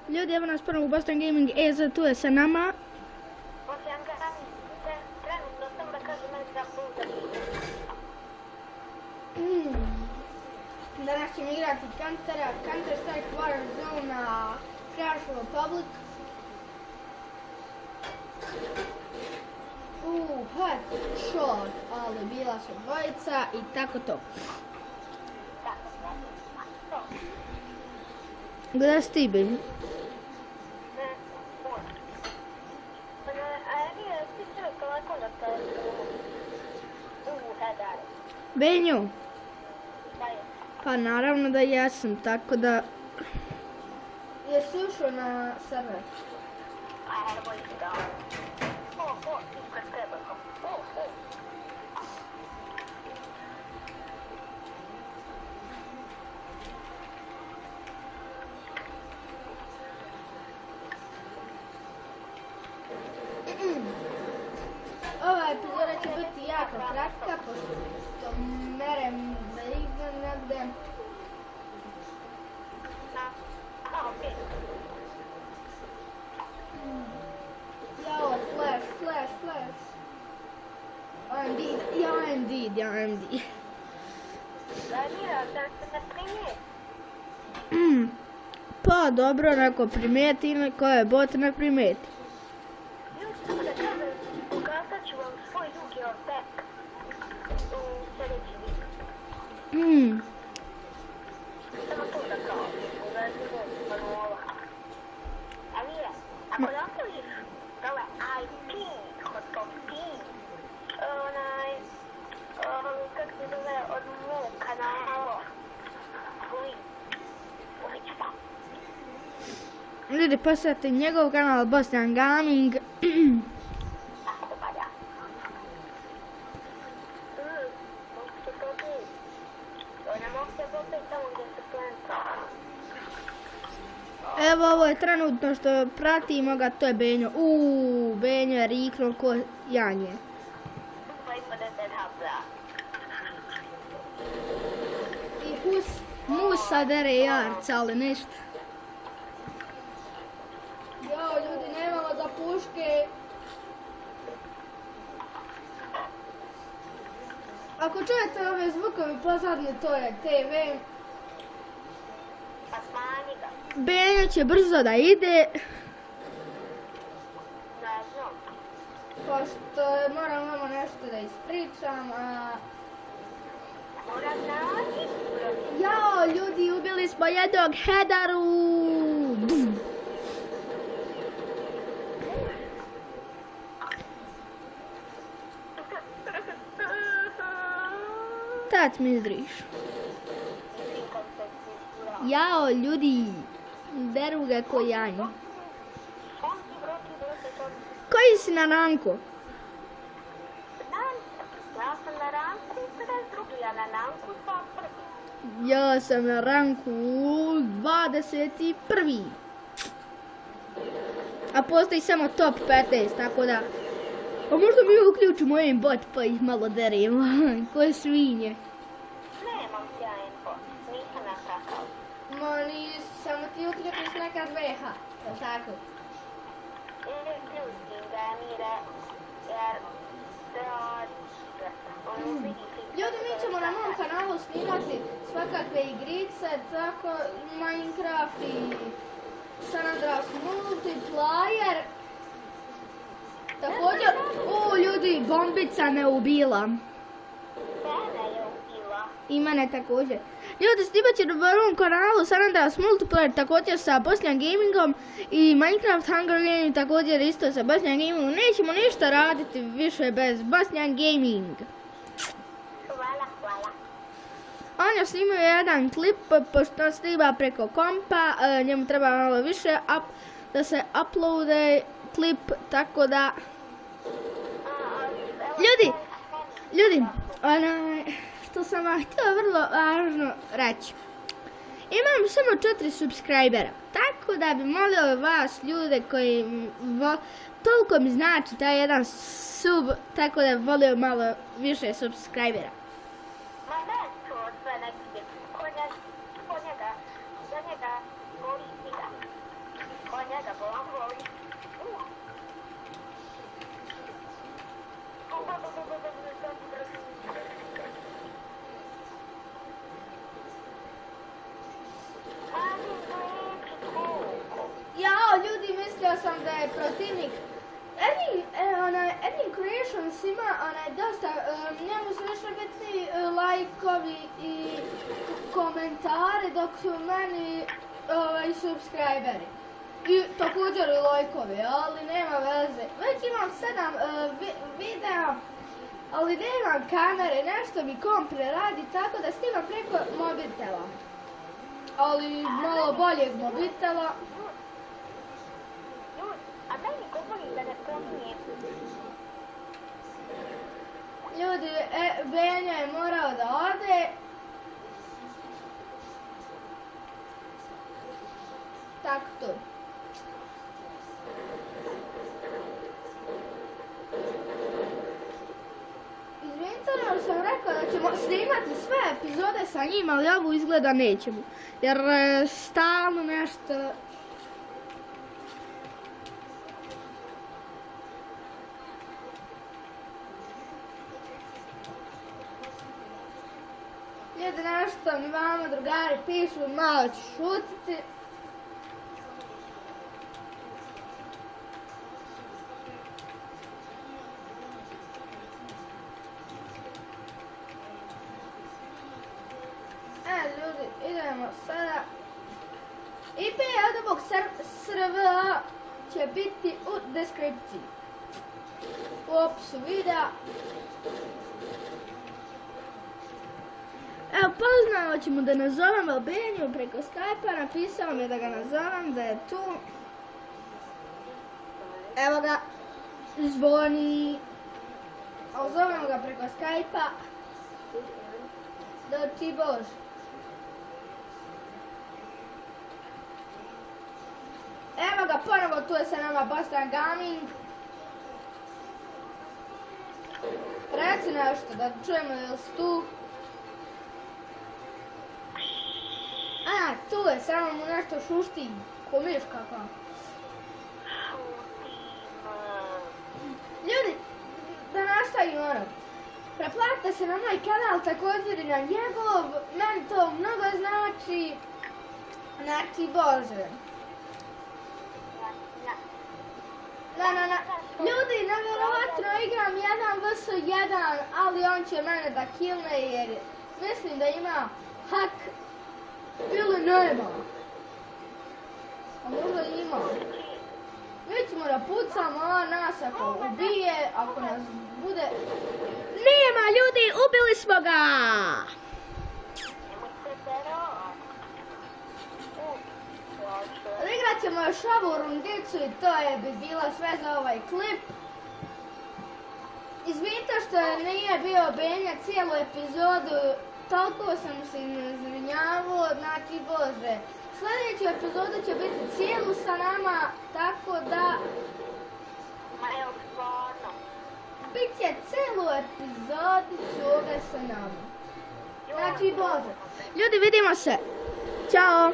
Ljudi, evo nas ponovno u Boston Gaming, tu je sa nama. Trenutno sam da kažem Minecraft Danas ćemo igrati Counter-Strike Warzone na Crash Republic. Headshot, ali bila su dvojica i tako to. Gdje si ti, Benju? Benju? Pa naravno da jesam, tako da... Jesi ušao na server? Ova epizoda će biti jako kratka, pošto merem da igram negde. Jao, flash. I'm dead. Pa dobro, neko primijeti, neko je bot ne primijeti. Pokazat ću vam svoj drugi ortek u sljedeći video. Samo to da kao, u vezivu manuala. Emire, ako napraviš dole IP, hotspot pin, kak se zove od mog kanala, Ljudi, posjetite njegov kanal Boston Gaming. Evo, ovo je trenutno što pratimo ga, to je Benjo. Benjo je riknuo ko janje. I musa dere jarca, ali ništa. Jao, ljudi, nemamo za puške. Ako čujete ove zvukovi pozadnje, to je TV. Benjo će brzo da ide. Pošto moram vama nešto da ispričam. Jao, ljudi, ubili smo jednog headeru. Tac mi izriš. Jao, ljudi, deru ga ko janje. Koji si na ranku? Ja sam na ranku 52, a na ranku sam prvi. Ja sam na ranku 21. A postoji samo top 15, tako da... A možda mi uključimo ovim bot pa ih malo derimo, koje svinje. Nemam sjajan bot, nisam nakakav. Samo ti uključiš nekad VH, je li tako? Uključim ga, Emire, jer Ljudi, mi ćemo na mom kanalu snimati svakakve igrice, tako Minecraft i San Andreas Multiplayer. Također, ljudi, bombica me ubila. Mene je ubila. I mene također. Ljudi, snimat će na mom kanalu San Andreas Multiplayer također sa Boston Gamingom i Minecraft Hunger Gaming također isto sa Boston Gamingom. Nećemo ništa raditi više bez Boston Gaming. Hvala. On je snimio jedan klip, pošto snima preko kompa, njemu treba malo više da se uploade klip, tako da... Ljudi, što sam vam htjela vrlo važno reći. Imam samo 4 subscribera, tako da bi molio vas ljude koji toliko mi znači taj jedan sub, tako da bi volio malo više subscribera. Ma ne, to sve neki ko njega, za njega voli igra. mislio sam da je protivnik. Edin Creations ima dosta, njemu su više bitni lajkovi i komentari, dok su meni subscriberi. I također i lajkovi, ali nema veze. Već imam 7 videa, ali nemam kamere, nešto mi komp preradi, tako da snimam preko mobitela. Ali malo boljeg mobitela. A meni govori da ne pominje. Ljudi, Benja je morao da ode. Tako to. Izvinite, ali sam rekao da ćemo snimati sve epizode sa njim, ali ovu izgleda nećemo. Jer stalno nešto... Ljudi, nešto mi vama drugari pišu, malo ću šutiti. Ljudi, idemo sada. IP od ovog servera će biti u deskripciji. U opisu videa. Evo, poznao ćemo da nazovemo Benju preko Skype-a, napisao mi je da ga nazovem, da je tu. Evo ga, zvoni. A zovemo ga preko Skype-a. Da ti Bože. Evo ga, ponovo tu je sa nama Boston Gaming. Reci nešto, da čujemo jel si tu. A, tu je, samo mu nešto šušti, ko miš kakva. Ljudi, da nastavim preplatite se na moj kanal, također i na njegov, meni to mnogo znači, Bože. Ljudi, nevjerovatno igram 1vs1, ali on će mene da killne jer mislim da ima hak ili nema. A možda ima. Mi ćemo da pucamo, on nas ako ubije, ako nas bude... Nema ljudi, ubili smo ga! Igrat ćemo još ovu rundicu i to bi bilo sve za ovaj klip. Izvinite što nije bio Benja cijelu epizodu, toliko sam se izvinjavao, znači Bože. Sljedeću epizodu će biti cijelu sa nama, tako da... Ma evo stvarno. Biće cijelu epizodicu ovdje sa nama. Znači Bože. Ljudi, vidimo se. Ćao.